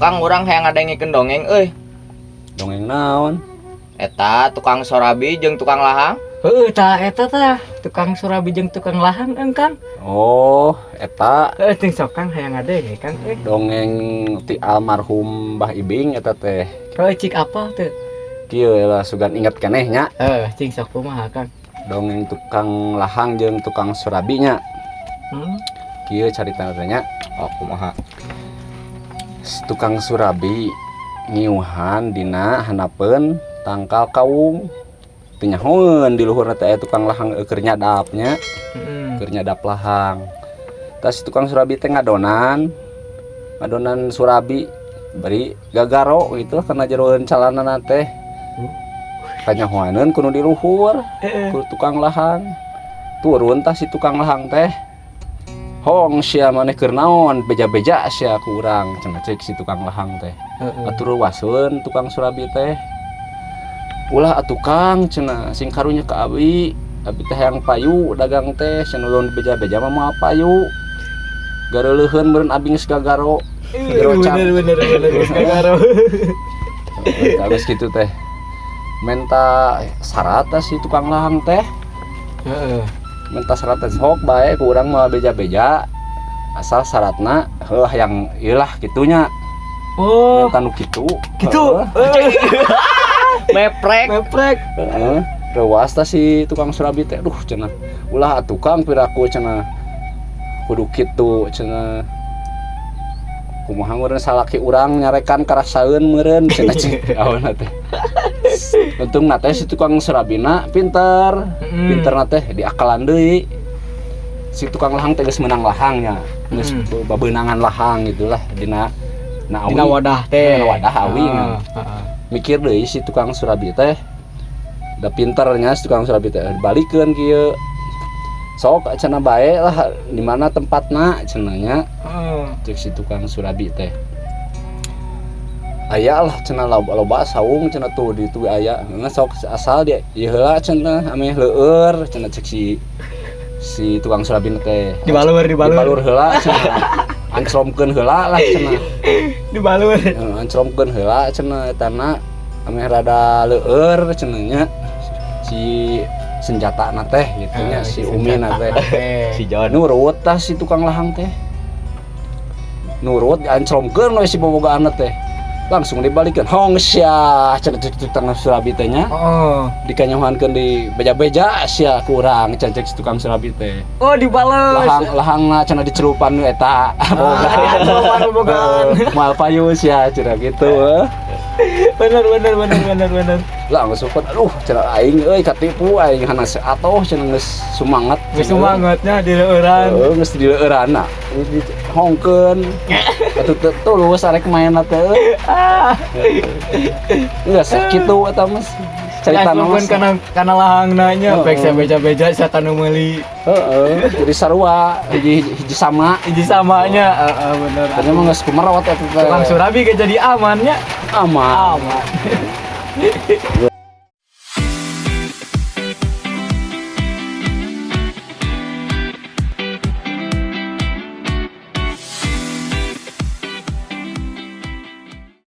Kang urang hayang ngadengikeun dongeng euy. Dongeng naon? Eta tukang sorabi jeung tukang lahang. Heueuh tah eta tah tukang surabi jeung tukang lahang Kang. Oh, eta Heueuh ting sok Kang hayang ngadenge Kang dongeng ti almarhum Mbah Ibing eta teh. Heueuh cik apa teu? Kieu lah sugan inget keneh nya. Cing sok kumaha Kang? Dongeng tukang lahang jeung tukang surabinya. Kieu caritana teh nya. Oh kumaha? Tukang surabi ngiuhan dina hanapeun tangkal kaum. Teu nyahoeun di luhurna teh tukang lahang keur nyadapnya. Keur nyadap lahang. Tas tukang surabi teh ngadonan surabi bari gagaro gitu kana jeroeun calanana teh. Kanyahoaneun kudu di luhur ku tukang lahang. Turun tah si tukang lahang teh. Hong sia maneh keur naon beja-beja sia ku urang cenah ceuk si tukang lahang teh. Atur waseun tukang surabi teh. Ulah atuh Kang cenah sing karunya ka abi teh hayang payu dagang teh cenah ulun beja-beja mah moal payu. Gareuleuheun meureun abi geus gagaro. Bener geus gagaro. Habis kitu teh. Menta syarat si tukang lahang teh. Menta syarat teh sok bae ku urang mah beja-beja. Asal syaratna heuh yang ieulah kitunya. Oh, Menta nu kitu. gitu. Meprek. Heeh. Rewas tah si tukang surabi teh. Duh cenah. Ulah atuh Kang piraku cenah. Kudu kitu cenah. Kumaha meureun salaki urang nyarekan karasaeun meureun cenah cik aweuna teh. Untungna teh si tukang surabina pinter. Pinterna teh diakalan deui. Si tukang lahang teh geus meunang lahangnya. Geus babeunangan lahang gitulah dina awi. Dina wadah teh. Wadah awi. Mikir deui si tukang surabi teh. Da pinternya si tukang surabi teh balikeun kieu. Sok cenah bae lah di mana tempatna cenah nya. Cek si tukang surabi teh. Aya lah cenah loba saung cenah tuh di tu aya. Sok asal dia ieu heula cenah ame leueur cenah cek si tukang surabi teh. Dibalur heula cenah. Ancromkeun heula lah cenah. Dibalur. Ancromkeun heula cenah etana ame rada leueur cenah nya. Si senjata na teh gitu nya si Umi na teh. Si John Nurut tah si tukang lahang teh. Nurut diancromkeun we si bobogaanna teh. Langsung dibalikeun hong sia cenah tukang surabi teh nya. Dikanyahoankeun di beja-beja sia ku urang cek si tukang surabi teh. Oh, dibales. Lahangna cenah dicerupan we eta. Bobogaan. Moal payu sia cenah kitu. Bener. Langsung aduh cenah aing euy katipu aing hanas atoh cenah geus sumangat. Geus sumangatnya di leueuran. Heeh geus di leueuranna. Hongkeun. Atuh tulus arek maenna teh. Geus kitu eta mah carita mah kana lahang nanya pek saya beja-beja sa tanu meuli. Heeh, jadi sarua hiji samanya. Bener. Tadi mah geus kumerot eta teh. Tukang surabi ge jadi amannya. Aman.